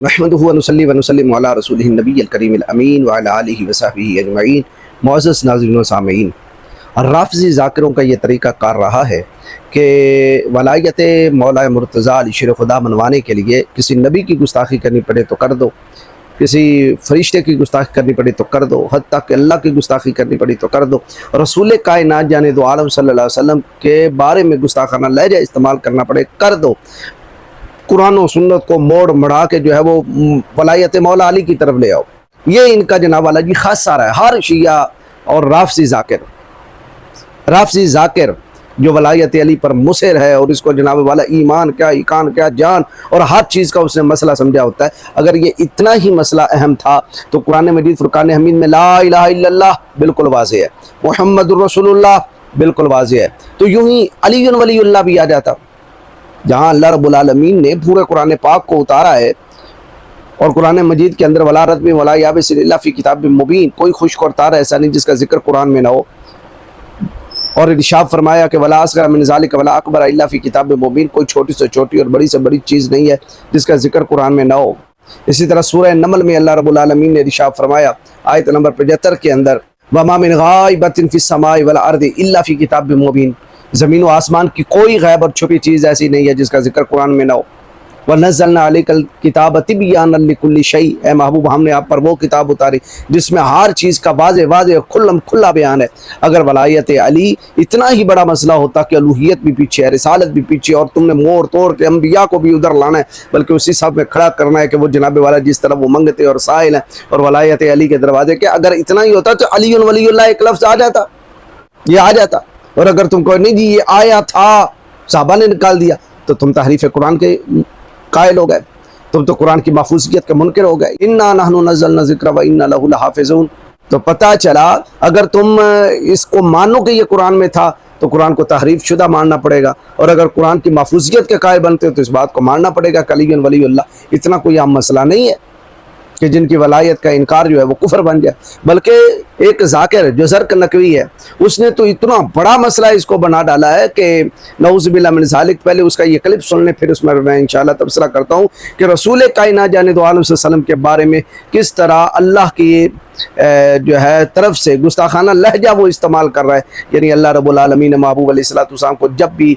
نحمدہ ونصلی ونسلم علی رسولہ النبی الکریم الامین وعلی آلہ وصحبہ اجمعین۔ معزز ناظرین و سامعین، رافضی ذاکروں کا یہ طریقہ کار رہا ہے کہ ولایت مولا مرتضیٰ علی شیر خدا منوانے کے لیے کسی نبی کی گستاخی کرنی پڑے تو کر دو، کسی فرشتے کی گستاخی کرنی پڑی تو کر دو، حتیٰ کہ اللہ کی گستاخی کرنی پڑی تو کر دو، رسول کائنات جانے دو عالم صلی اللہ علیہ وسلم کے بارے میں گستاخانہ لہجہ استعمال کرنا پڑے کر دو، قرآن و سنت کو موڑ مڑا کے جو ہے وہ ولایت مولا علی کی طرف لے آؤ۔ یہ ان کا جناب والا جی خاص سارا ہے۔ ہر شیعہ اور رافضی ذاکر جو ولایت علی پر مصر ہے اور اس کو جناب والا ایمان کیا ایقان کیا جان اور ہر چیز کا اس نے مسئلہ سمجھا ہوتا ہے۔ اگر یہ اتنا ہی مسئلہ اہم تھا تو قرآن مجید فرقان حمید میں لا الہ الا اللہ بالکل واضح ہے، محمد الرسول اللہ بالکل واضح ہے، تو یوں ہی علی ولی اللہ بھی آ جاتا، جہاں اللہ رب العالمین نے پورے قرآن پاک کو اتارا ہے اور قرآن مجید کے اندر ولا رتب ولا یابس الا فی کتاب مبین، کوئی خشک اور تارا ایسا نہیں جس کا ذکر قرآن میں نہ ہو، اور ارشاد فرمایا کہ ولا اصغر من ذلک ولا اکبر الا فی کتاب مبین، کوئی چھوٹی سے چھوٹی اور بڑی سے بڑی چیز نہیں ہے جس کا ذکر قرآن میں نہ ہو۔ اسی طرح سورہ نمل میں اللہ رب العالمین نے ارشاد فرمایا آیت نمبر 75 کے اندر وما من غائبۃ فی السماء والارض الا فی کتاب مبین، زمین و آسمان کی کوئی غیب اور چھپی چیز ایسی نہیں ہے جس کا ذکر قرآن میں نہ ہو۔ وَنَزَّلْنَا عَلَيْكَ الْكِتَابَ تِبْيَانًا لِكُلِّ شَيْءٍ، اے محبوب ہم نے آپ پر وہ کتاب اتاری جس میں ہر چیز کا واضح کھلا بیان ہے۔ اگر ولایت علی اتنا ہی بڑا مسئلہ ہوتا کہ الوہیت بھی پیچھے ہے، رسالت بھی پیچھے، اور تم نے موڑ توڑ کے انبیاء کو بھی ادھر لانا ہے، بلکہ اسی صف میں کھڑا کرنا ہے کہ وہ جناب والا جس طرح وہ منگتے اور سائل ہیں اور ولایت علی کے دروازے کے، اگر اتنا ہی ہوتا تو علی ولی اللہ ایک لفظ آ جاتا، یہ آ جاتا۔ اور اگر تم کو نہیں جی یہ آیا تھا صحابہ نے نکال دیا تو تم تحریف قرآن کے قائل ہو گئے، تم تو قرآن کی محفوظیت کے منکر ہو گئے۔ انا نحن نزلنا الذکر وانا لہ لحافظون، تو پتہ چلا اگر تم اس کو مانو کہ یہ قرآن میں تھا تو قرآن کو تحریف شدہ ماننا پڑے گا، اور اگر قرآن کی محفوظیت کے قائل بنتے ہو تو اس بات کو ماننا پڑے گا کہ علی ولی اللہ اتنا کوئی عام مسئلہ نہیں ہے کہ جن کی ولایت کا انکار جو ہے وہ کفر بن جائے، بلکہ ایک ذاکر جو زرق نقوی ہے اس نے تو اتنا بڑا مسئلہ اس کو بنا ڈالا ہے کہ نعوذ باللہ من ذالک۔ پہلے اس کا یہ کلپ سن لیں، پھر اس میں انشاءاللہ تبصرہ کرتا ہوں کہ رسول کائنات جانے دو عالم صلی اللہ علیہ وسلم کے بارے میں کس طرح اللہ کی جو ہے طرف سے گستاخانہ لہجہ وہ استعمال کر رہا ہے۔ یعنی اللہ رب العالمین نے محبوب علیہ السلام کو جب بھی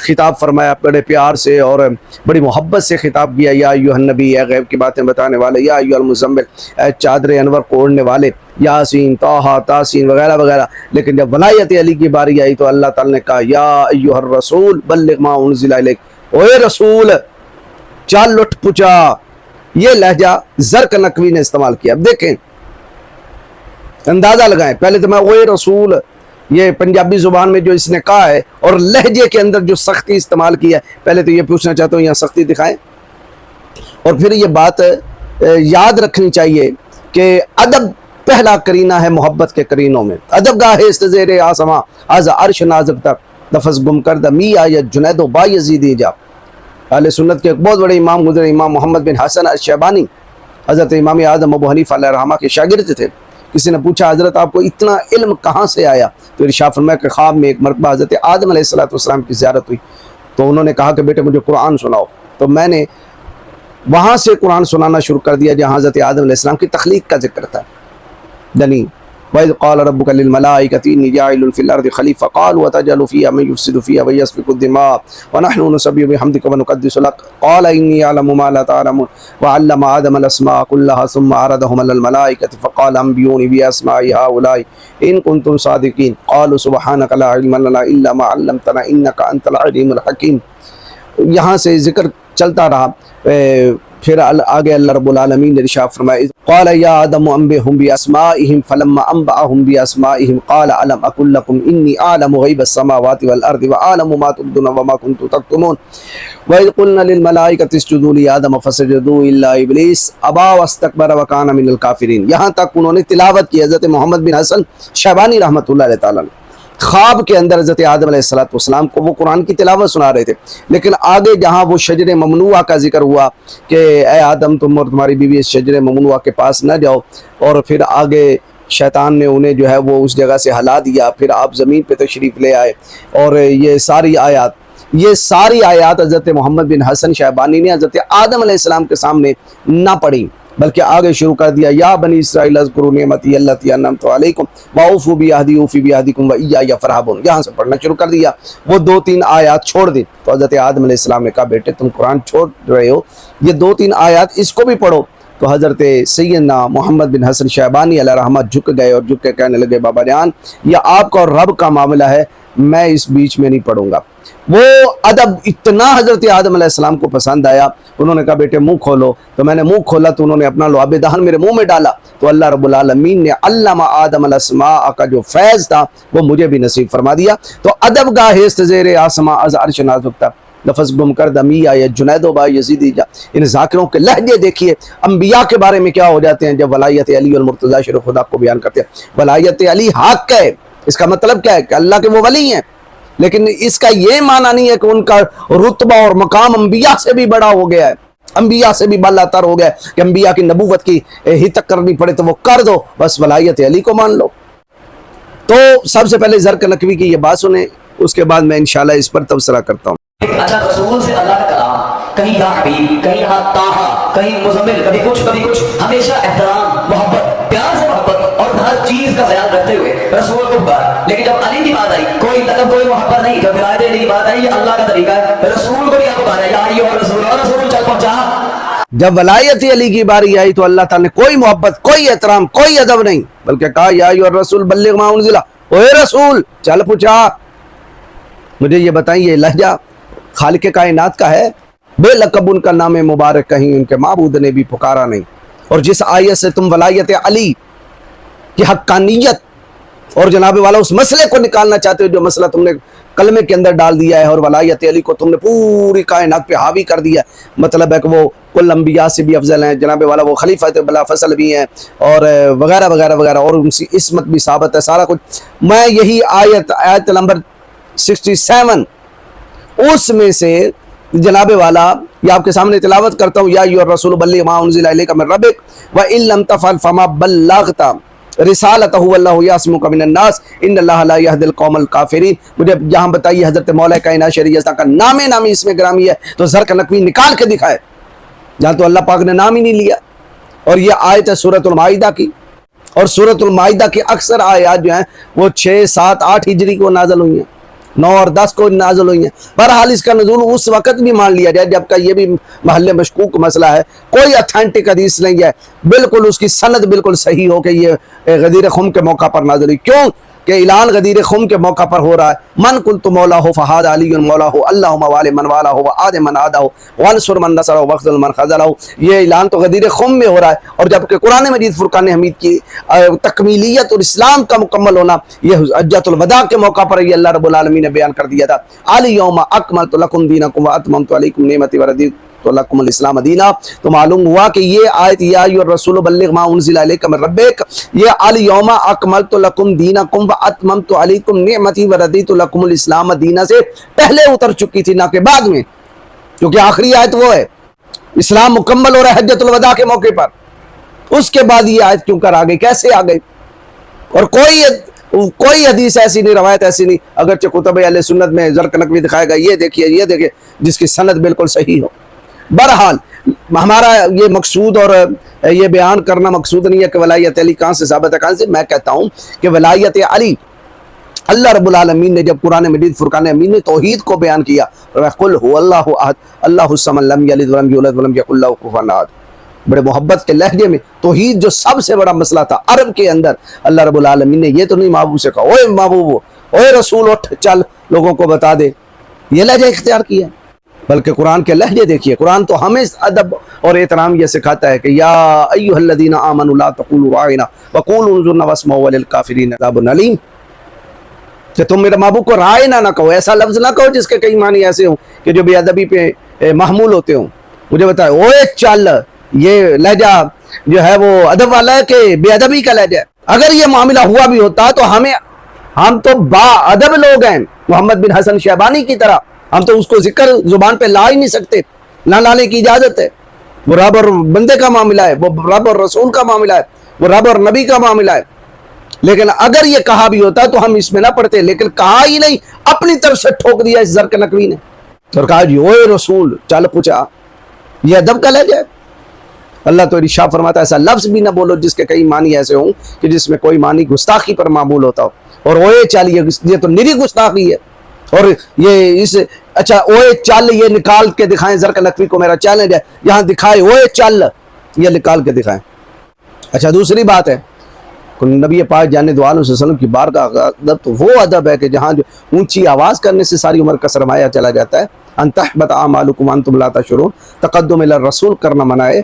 خطاب فرمایا بڑے پیار سے اور بڑی محبت سے خطاب کیا، یا ایھا النبی، اے غیب کی باتیں بتانے والے، یا ایھا المزمل، اے چادر انور کو اوڑھنے والے، یاسین، طٰہٰ، تاسین وغیرہ وغیرہ۔ لیکن جب ولایت علی کی باری آئی تو اللہ تعالی نے کہا یا ایھا الرسول بلغ ما انزل الیک، اوے رسول چل اٹھ پچا۔ یہ لہجہ زرق نقوی نے استعمال کیا۔ اب دیکھیں، اندازہ لگائیں، پہلے تو میں اوے رسول یہ پنجابی زبان میں جو اس نے کہا ہے اور لہجے کے اندر جو سختی استعمال کی ہے، پہلے تو یہ پوچھنا چاہتا ہوں یہاں سختی دکھائیں، اور پھر یہ بات یاد رکھنی چاہیے کہ ادب پہلا کرینہ ہے محبت کے کرینوں میں۔ ادب گاہ استزیر آسماں از عرش نازک تک لفظ گم کردہ می آیت جنید و با یزیدی جا۔ اہل سنت کے ایک بہت بڑے امام گزرے، امام محمد بن حسن الشیبانی، حضرت امام اعظم ابو حنیفہ علیہ رحمہ کے شاگرد تھے۔ کسی نے پوچھا حضرت آپ کو اتنا علم کہاں سے آیا؟ تو ارشاد فرمایا کہ خواب میں ایک مرتبہ حضرت آدم علیہ السلام کی زیارت ہوئی تو انہوں نے کہا کہ بیٹے مجھے قرآن سناؤ، تو میں نے وہاں سے قرآن سنانا شروع کر دیا جہاں حضرت آدم علیہ السلام کی تخلیق کا ذکر تھا۔ یعنی وَإِذْ قَالَ رَبُّكَ لِلْمَلَائِكَةِ إِنِّي جَاعِلٌ فِي الْأَرْضِ خَلِيفَةً قَالُوا أَتَجْعَلُ فِيهَا مَن يُفْسِدُ فِيهَا وَيَسْفِكُ الدِّمَاءَ وَنَحْنُ نُسَبِّحُ بِحَمْدِكَ وَنُقَدِّسُ لَكَ قَالَ إِنِّي أَعْلَمُ مَا لَا تَعْلَمُونَ وَعَلَّمَ آدَمَ الْأَسْمَاءَ كُلَّهَا ثُمَّ عَرَضَهُمْ عَلَى الْمَلَائِكَةِ فَقَالَ أَنبِئُونِي بِأَسْمَاءِ هَؤُلَاءِ إِن كُنتُمْ صَادِقِينَ قَالُوا سُبْحَانَكَ لَا عِلْمَ لَنَا إِلَّا مَا عَلَّمْتَنَا إِنَّكَ أَنْتَ الْعَلِيمُ الْحَكِيمُ۔ یہاں سے ذکر چلتا رہا، پھر آگے اللہ رب العالمین نے ارشاد فرمایا قال یا آدم انبئہم باسمائہم فلما انبأہم باسمائہم قال الم اقل لکم انی اعلم غیب السماوات والارض واعلم ما تبدون وما کنتم تکتمون وإذ قلنا للملائکۃ اسجدوا لآدم فسجدوا الا ابلیس ابا واستکبر وکان من الکافرین۔ یہاں تک انہوں نے تلاوت کی حضرت محمد بن حسن شیبانی رحمۃ اللہ علیہ تعالیٰ نے خواب کے اندر حضرت آدم علیہ السلام کو وہ قرآن کی تلاوت سنا رہے تھے، لیکن آگے جہاں وہ شجر ممنوعہ کا ذکر ہوا کہ اے آدم تم اور تمہاری بیوی اس شجر ممنوعہ کے پاس نہ جاؤ، اور پھر آگے شیطان نے انہیں جو ہے وہ اس جگہ سے ہلا دیا، پھر آپ زمین پہ تشریف لے آئے، اور یہ ساری آیات یہ ساری آیات حضرت محمد بن حسن شیبانی نے حضرت آدم علیہ السلام کے سامنے نہ پڑھی، بلکہ آگے شروع کر دیا یا بنی اسرائیل اذکروا نعمتی التی انعمت علیکم واوفوا بعہدی اوفی بعہدکم وایای فارہبون، یہاں سے پڑھنا شروع کر دیا۔ وہ 2-3 آیات چھوڑ دی تو حضرت آدم علیہ السلام نے کہا بیٹے تم قرآن چھوڑ رہے ہو، یہ 2-3 آیات اس کو بھی پڑھو۔ تو حضرت سیدنا محمد بن حسن شیبانی علیہ رحمہ جھک گئے اور جھک کے کہنے لگے بابا جان یہ آپ کا اور رب کا معاملہ ہے، میں اس بیچ میں نہیں پڑھوں گا۔ وہ ادب اتنا حضرت آدم علیہ السلام کو پسند آیا، انہوں نے کہا بیٹے منہ کھولو، تو میں نے منہ کھولا تو انہوں نے اپنا لعاب دہن میرے منہ میں ڈالا، تو اللہ رب العالمین نے علم آدم الاسماء کا جو فیض تھا وہ مجھے بھی نصیب فرما دیا۔ تو ادب گاہست زیر آسماں از عرش نازک تھا، لفظ گم کردہ میاں یا جنید و با یزیدی جا، ان ذاکروں کے لہجے دیکھیے انبیاء کے بارے میں کیا ہو جاتے ہیں جب ولایت علی المرتضی شیر خدا کو بیان کرتے ہیں۔ ولایت علی حق ہے، اس کا مطلب کیا ہے کہ اللہ کے وہ ولی ہیں، لیکن اس کا یہ معنی نہیں ہے کہ ان کا رتبہ اور مقام انبیاء سے بھی بڑا ہو گیا ہے، انبیاء سے بھی بالا تر ہو گیا ہے کہ انبیاء کی نبوت کی ہی تک کرنی پڑے تو وہ کر دو، بس ولایت علی کو مان لو۔ تو سب سے پہلے زرق نقوی کی یہ بات سنیں، اس کے بعد میں انشاءاللہ اس پر تبصرہ کرتا ہوں۔ اچھا رسول سے اللہ کا کلام، کہیں یا حبیب، کہیں یا طٰہٰ، کہیں مزمل، کبھی کچھ، ہمیشہ احترام، محبت، پیار سے محبت اور ہر چیز کا خیال رکھتے ہوئے رسول کو پکارا۔ لیکن جب علی کی بات آئی کوئی لقب کوئی محبت نہیں، جب ولایت علی کی بات آئی یہ اللہ کا طریقہ ہے، رسول کو کیا پکارا یا ایھا الرسول، اور رسول چل پہنچا۔ جب ولایت علی کی باری آئی تو اللہ تعالیٰ نے کوئی محبت، کوئی احترام، کوئی ادب نہیں، بلکہ کہا یا ایھا الرسول بلغ ما انزل، اے رسول چل پہنچا۔ مجھے یہ بتائیں یہ لہجہ خالق کائنات کا ہے؟ بے لقب ان کا نام مبارک کہیں ان کے معبود نے بھی پکارا نہیں۔ اور جس آیت سے تم ولایت علی کی حقانیت اور جناب والا اس مسئلے کو نکالنا چاہتے ہو، جو مسئلہ تم نے کلمے کے اندر ڈال دیا ہے اور ولایت علی کو تم نے پوری کائنات پہ حاوی کر دیا ہے، مطلب ہے کہ وہ کل انبیاء سے بھی افضل ہیں، جناب والا وہ خلیفہ بلا فصل بھی ہیں اور وغیرہ وغیرہ وغیرہ، اور ان کی عصمت بھی ثابت ہے، سارا کچھ۔ میں یہی آیت نمبر 67 اس میں سے جناب والا یہ آپ کے سامنے تلاوت کرتا ہوں، یا ایھا الرسول بلغ ما انزل الیک من ربک وان لم تفعل فما بلغت رسالتہ واللہ یعصمک من الناس ان اللہ لا یہدی القوم الکافرین۔ مجھے یہاں بتائیے حضرت مولا کائنات شریعت کا نام نامی اس میں گرامی ہے تو زرق نقوی نکال کے دکھائے، جہاں تو اللہ پاک نے نام ہی نہیں لیا۔ اور یہ آیت ہے سورۃ المائدہ کی، اور سورۃ المائدہ کی اکثر آیات جو ہیں وہ 6، 7، 8 ہجری کو نازل ہوئی ہیں، 9 اور 10 کو نازل ہوئی ہیں۔ بہرحال اس کا نزول اس وقت بھی مان لیا جائے جب کا یہ بھی محل مشکوک مسئلہ ہے، کوئی اتھینٹک حدیث نہیں ہے، بالکل اس کی سند بالکل صحیح ہو کہ یہ غدیر خم کے موقع پر نازل ہوئی۔ کیوں کہ اعلان غدیر خم کے موقع پر ہو رہا ہے، من قلت مولا ہو فہاد علی مولا ہو اللہم والی من والا ہو وعاد من عادہ ہو وانصر من نصر ہو وخذل من خذل ہو۔ یہ اعلان تو غدیر خم میں ہو رہا ہے، اور جبکہ قرآن مجید فرقان حمید کی تکمیلیت اور اسلام کا مکمل ہونا یہ حجۃ الوداع کے موقع پر یہ اللہ رب العالمین نے بیان کر دیا تھا۔ الیوم اکملت لکم دینکم واتممت علیکم نعمتی وردیت لکم الاسلام دینا۔ تو معلوم ہوا کہ یہ آیت یا ایھا الرسول بلغ ما انزل الیک من ربک، یہ الیوم اکملت لکم دینکم واتممت علیکم نعمتی وردیت لکم الاسلام دینا سے پہلے اتر چکی تھی، نہ کہ بعد میں، کیونکہ آخری آیت وہ ہے، اسلام مکمل ہو رہا ہے حجۃ الوداع کے موقع پر۔ اس کے بعد یہ آیت کیوں کر آ گئی، کیسے آ گئی؟ اور کوئی حدیث ایسی نہیں، روایت ایسی نہیں، اگرچہ کتب اہل سنت میں زرق نقوی دکھائے گا، یہ دیکھیے جس کی سند بالکل صحیح ہو۔ بہرحال ہمارا یہ مقصود اور یہ بیان کرنا مقصود نہیں ہے کہ ولایت علی کہاں سے ثابت ہے کہاں سے۔ میں کہتا ہوں کہ ولایت علی اللہ رب العالمین نے جب قرآن مجید فرقان حمید نے توحید کو بیان کیا، قل هو اللہ احد اللہ الصمد لم یلد ولم یولد ولم یکن لہ کفوا احد، بڑے محبت کے لہجے میں توحید جو سب سے بڑا مسئلہ تھا عرب کے اندر، اللہ رب العالمین نے یہ تو نہیں محبوب سے کہا اوے محبوب، اوے رسول اٹھ چل لوگوں کو بتا دے، یہ لہجہ اختیار کیا، بلکہ قرآن کے لہجے دیکھیے۔ قرآن تو ہمیں ادب اور احترام یہ سکھاتا ہے کہ یا ایھا الذین آمنوا لا تقولوا راعنا وقولوا انظرنا واسمعوا وللکافرین عذاب علیم، کہ تم میرے محبوب کو رائنا نہ کہو، ایسا لفظ نہ کہو جس کے کئی معنی ایسے ہوں کہ جو بے ادبی پہ محمول ہوتے ہوں۔ مجھے بتائے اوے چل، یہ لہجہ جو ہے وہ ادب والا ہے کہ بے ادبی کا لہجہ ہے؟ اگر یہ معاملہ ہوا بھی ہوتا تو ہم تو با ادب لوگ ہیں، محمد بن حسن شیبانی کی طرح، ہم تو اس کو ذکر زبان پہ لا ہی نہیں سکتے، نہ لانے کی اجازت ہے۔ وہ رب اور بندے کا معاملہ ہے، وہ رب اور رسول کا معاملہ ہے، وہ رب اور نبی کا معاملہ ہے۔ لیکن اگر یہ کہا بھی ہوتا تو ہم اس میں نہ پڑھتے، لیکن کہا ہی نہیں، اپنی طرف سے ٹھوک دیا اس زرق نقوی نے۔ اور کہا جی اوے رسول چل پوچھا، یہ ادب کا لہجہ ہے؟ اللہ تو ارشاد فرماتا ہے ایسا لفظ بھی نہ بولو جس کے کئی معنی ایسے ہوں کہ جس میں کوئی معنی گستاخی پر معمول ہوتا ہو، اور اوے چل یہ تو نری گستاخی ہے۔ اور یہ اس اچھا اوے چل یہ نکال کے دکھائیں، زرق نقوی کو میرا چیلنج ہے یہاں دکھائے اوے چل، یہ نکال کے دکھائیں۔ اچھا دوسری بات ہے نبی پاک جانے دو عالم صلی اللہ علیہ وسلم کی بارگاہ کا ادب تو وہ ادب ہے کہ جہاں جو اونچی آواز کرنے سے ساری عمر کا سرمایہ چلا جاتا ہے، ان تحبط اعمالکم وانتم لا تشعرون، تقدم الی الرسول کرنا منع ہے،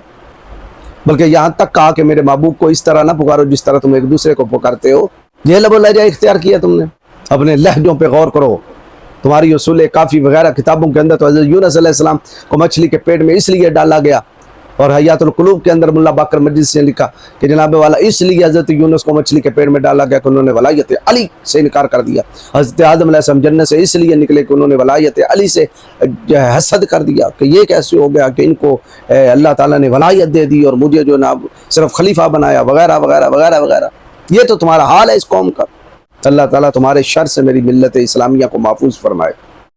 بلکہ یہاں تک کہا کہ میرے محبوب کو اس طرح نہ پکارو جس طرح تم ایک دوسرے کو پکارتے ہو۔ یہ لب و لہجہ اختیار کیا تم نے، اپنے لہجوں پہ غور کرو۔ تمہاری اصول کافی وغیرہ کتابوں کے اندر تو حضرت یونس علیہ السلام کو مچھلی کے پیٹ میں اس لیے ڈالا گیا، اور حیات القلوب کے اندر ملا باقر مجلس نے لکھا کہ جناب والا اس لیے حضرت یونس کو مچھلی کے پیٹ میں ڈالا گیا کہ انہوں نے ولایت علی سے انکار کر دیا۔ حضرت آدم علیہ السلام جنت سے اس لیے نکلے کہ انہوں نے ولایت علی سے حسد کر دیا کہ یہ کیسے ہو گیا کہ ان کو اللہ تعالیٰ نے ولایت دے دی اور مجھے جو نا صرف خلیفہ بنایا وغیرہ وغیرہ وغیرہ وغیرہ۔ یہ تو تمہارا حال ہے اس قوم کا۔ اللہ تعالیٰ تمہارے شر سے میری ملت اسلامیہ کو محفوظ فرمائے۔